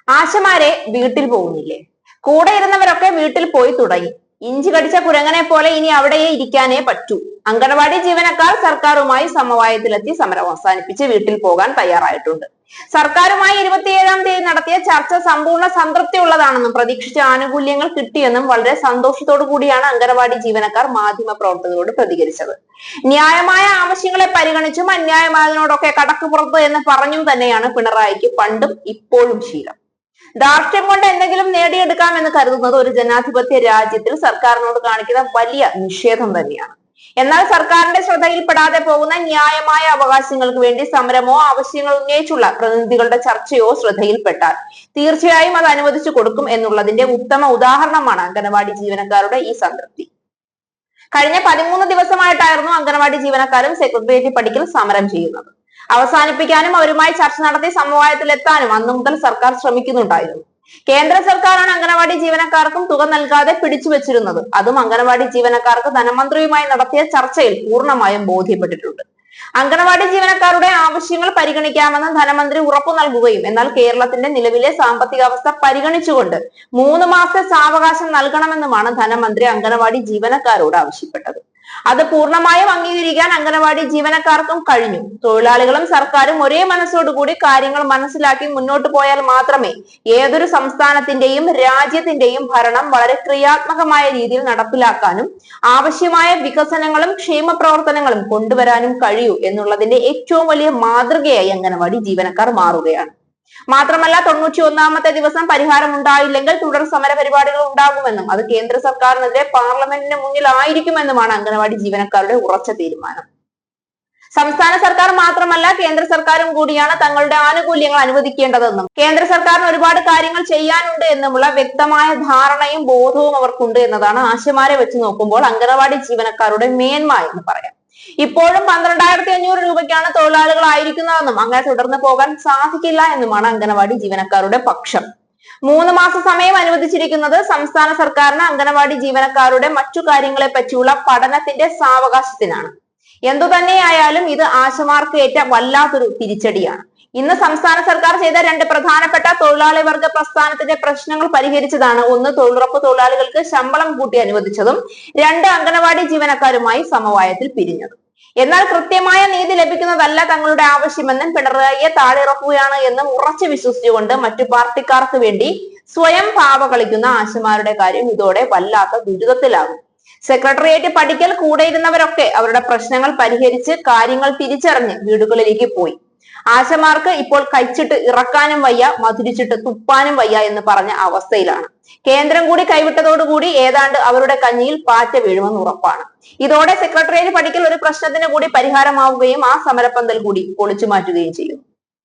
ആശമാരെ വീട്ടിൽ പോകുന്നില്ലേ? കൂടെ ഇരുന്നവരൊക്കെ വീട്ടിൽ പോയി തുടങ്ങി. ഇഞ്ചി കടിച്ച കുരങ്ങനെ പോലെ ഇനി അവിടെയേ ഇരിക്കാനേ പറ്റൂ. അംഗനവാടി ജീവനക്കാർ സർക്കാരുമായി സമവായത്തിലെത്തി സമരം അവസാനിപ്പിച്ച് വീട്ടിൽ പോകാൻ തയ്യാറായിട്ടുണ്ട്. സർക്കാരുമായി 27-ാം തീയതി നടത്തിയ ചർച്ച സമ്പൂർണ്ണ സംതൃപ്തിയുള്ളതാണെന്നും പ്രതീക്ഷിച്ച ആനുകൂല്യങ്ങൾ കിട്ടിയെന്നും വളരെ സന്തോഷത്തോടു കൂടിയാണ് അംഗനവാടി ജീവനക്കാർ മാധ്യമ പ്രവർത്തകരോട് പ്രതികരിച്ചത്. ന്യായമായ ആവശ്യങ്ങളെ പരിഗണിച്ചും അന്യായമായതിനോടൊക്കെ കടക്കുപുറത്ത് എന്ന് പറഞ്ഞും തന്നെയാണ് പിണറായിക്ക് പണ്ടും ഇപ്പോഴും ശീലം. ധാർഷ്ട്യം കൊണ്ട് എന്തെങ്കിലും നേടിയെടുക്കാമെന്ന് കരുതുന്നത് ഒരു ജനാധിപത്യ രാജ്യത്തിൽ സർക്കാരിനോട് കാണിക്കുന്ന വലിയ നിഷേധം തന്നെയാണ്. എന്നാൽ സർക്കാരിന്റെ ശ്രദ്ധയിൽപ്പെടാതെ പോകുന്ന ന്യായമായ അവകാശങ്ങൾക്ക് വേണ്ടി സമരമോ ആവശ്യങ്ങൾ ഉന്നയിച്ചുള്ള പ്രതിനിധികളുടെ ചർച്ചയോ ശ്രദ്ധയിൽപ്പെട്ടാൽ തീർച്ചയായും അത് അനുവദിച്ചു കൊടുക്കും എന്നുള്ളതിന്റെ ഉത്തമ ഉദാഹരണമാണ് അംഗനവാടി ജീവനക്കാരുടെ ഈ സംതൃപ്തി. കഴിഞ്ഞ 13 ദിവസമായിട്ടായിരുന്നു അംഗനവാടി ജീവനക്കാരും സെക്രട്ടേറിയറ്റ് പടിക്കൽ സമരം ചെയ്യുന്നത്. അവസാനിപ്പിക്കാനും അവരുമായി ചർച്ച നടത്തി സമവായത്തിലെത്താനും അന്നു മുതൽ സർക്കാർ ശ്രമിക്കുന്നുണ്ടായിരുന്നു. കേന്ദ്ര സർക്കാരാണ് അംഗനവാടി ജീവനക്കാർക്കും തുക നൽകാതെ പിടിച്ചു വെച്ചിരുന്നത്. അതും അംഗനവാടി ജീവനക്കാർക്ക് ധനമന്ത്രിയുമായി നടത്തിയ ചർച്ചയിൽ പൂർണ്ണമായും ബോധ്യപ്പെട്ടിട്ടുണ്ട്. അംഗനവാടി ജീവനക്കാരുടെ ആവശ്യങ്ങൾ പരിഗണിക്കാമെന്ന് ധനമന്ത്രി ഉറപ്പു നൽകുകയും എന്നാൽ കേരളത്തിന്റെ നിലവിലെ സാമ്പത്തികാവസ്ഥ പരിഗണിച്ചുകൊണ്ട് 3 മാസത്തെ സാവകാശം നൽകണമെന്നുമാണ് ധനമന്ത്രി അംഗനവാടി ജീവനക്കാരോട് ആവശ്യപ്പെട്ടത്. അത് പൂർണ്ണമായും അംഗീകരിക്കാൻ അംഗനവാടി ജീവനക്കാർക്കും കഴിഞ്ഞു. തൊഴിലാളികളും സർക്കാരും ഒരേ മനസ്സോടുകൂടി കാര്യങ്ങൾ മനസ്സിലാക്കി മുന്നോട്ട് പോയാൽ മാത്രമേ ഏതൊരു സംസ്ഥാനത്തിന്റെയും രാജ്യത്തിന്റെയും ഭരണം വളരെ ക്രിയാത്മകമായ രീതിയിൽ നടപ്പിലാക്കാനും ആവശ്യമായ വികസനങ്ങളും ക്ഷേമ പ്രവർത്തനങ്ങളും കൊണ്ടുവരാനും കഴിയൂ എന്നുള്ളതിന്റെ ഏറ്റവും വലിയ മാതൃകയായി അംഗനവാടി ജീവനക്കാർ മാറുകയാണ്. മാത്രമല്ല 91-ാമത്തെ ദിവസം പരിഹാരം ഉണ്ടായില്ലെങ്കിൽ തുടർ സമര പരിപാടികൾ ഉണ്ടാകുമെന്നും അത് കേന്ദ്ര സർക്കാരിനെതിരെ പാർലമെന്റിന് മുന്നിലായിരിക്കുമെന്നുമാണ് അംഗനവാടി ജീവനക്കാരുടെ ഉറച്ച തീരുമാനം. സംസ്ഥാന സർക്കാർ മാത്രമല്ല കേന്ദ്ര സർക്കാരും കൂടിയാണ് തങ്ങളുടെ ആനുകൂല്യങ്ങൾ അനുവദിക്കേണ്ടതെന്നും കേന്ദ്ര സർക്കാരിന് ഒരുപാട് കാര്യങ്ങൾ ചെയ്യാനുണ്ട് എന്നുമുള്ള വ്യക്തമായ ധാരണയും ബോധവും അവർക്കുണ്ട് എന്നതാണ് ആശമാരെ വെച്ച് നോക്കുമ്പോൾ അംഗനവാടി ജീവനക്കാരുടെ മേന്മ എന്ന് പറയാം. ഇപ്പോഴും 12,500 രൂപയ്ക്കാണ് തൊഴിലാളികളായിരിക്കുന്നതെന്നും അങ്ങനെ തുടർന്ന് പോകാൻ സാധിക്കില്ല എന്നുമാണ് അംഗനവാടി ജീവനക്കാരുടെ പക്ഷം. 3 മാസ സമയം അനുവദിച്ചിരിക്കുന്നത് സംസ്ഥാന സർക്കാരിന് അംഗനവാടി ജീവനക്കാരുടെ മറ്റു കാര്യങ്ങളെ പറ്റിയുള്ള പഠനത്തിന്റെ സാവകാശത്തിനാണ്. എന്തുതന്നെയായാലും ഇത് ആശമാർക്ക് ഏറ്റ വല്ലാത്തൊരു തിരിച്ചടിയാണ്. ഇന്ന് സംസ്ഥാന സർക്കാർ ചെയ്ത 2 പ്രധാനപ്പെട്ട തൊഴിലാളി വർഗ പ്രസ്ഥാനത്തിന്റെ പ്രശ്നങ്ങൾ പരിഹരിച്ചതാണ്. 1, തൊഴിലുറപ്പ് തൊഴിലാളികൾക്ക് ശമ്പളം കൂട്ടി അനുവദിച്ചതും 2, അംഗനവാടി ജീവനക്കാരുമായി സമവായത്തിൽ പിരിഞ്ഞതും. എന്നാൽ കൃത്യമായ നീതി ലഭിക്കുന്നതല്ല തങ്ങളുടെ ആവശ്യമെന്നും പിണറായിയെ താഴെയിറക്കുകയാണ് എന്നും ഉറച്ചു വിശ്വസിച്ചുകൊണ്ട് മറ്റു പാർട്ടിക്കാർക്ക് വേണ്ടി സ്വയം പാവ കളിക്കുന്ന ആശമാരുടെ കാര്യം ഇതോടെ വല്ലാത്ത ദുരിതത്തിലാകും. സെക്രട്ടേറിയറ്റ് പടിക്കൽ കൂടെ ഇരുന്നവരൊക്കെ അവരുടെ പ്രശ്നങ്ങൾ പരിഹരിച്ച് കാര്യങ്ങൾ തിരിച്ചറിഞ്ഞ് വീടുകളിലേക്ക് പോയി. ആശമാർക്ക് ഇപ്പോൾ കഴിച്ചിട്ട് ഇറക്കാനും വയ്യ, മധുരിച്ചിട്ട് തുപ്പാനും വയ്യ എന്ന് പറഞ്ഞ അവസ്ഥയിലാണ്. കേന്ദ്രം കൂടി കൈവിട്ടതോടുകൂടി ഏതാണ്ട് അവരുടെ കഞ്ഞിയിൽ പാറ്റ വീഴുമെന്ന് ഉറപ്പാണ്. ഇതോടെ സെക്രട്ടേറിയറ്റ് പടിക്കൽ ഒരു പ്രശ്നത്തിന് കൂടി പരിഹാരമാവുകയും ആ സമരപ്പന്തൽ കൂടി പൊളിച്ചു മാറ്റുകയും ചെയ്യും.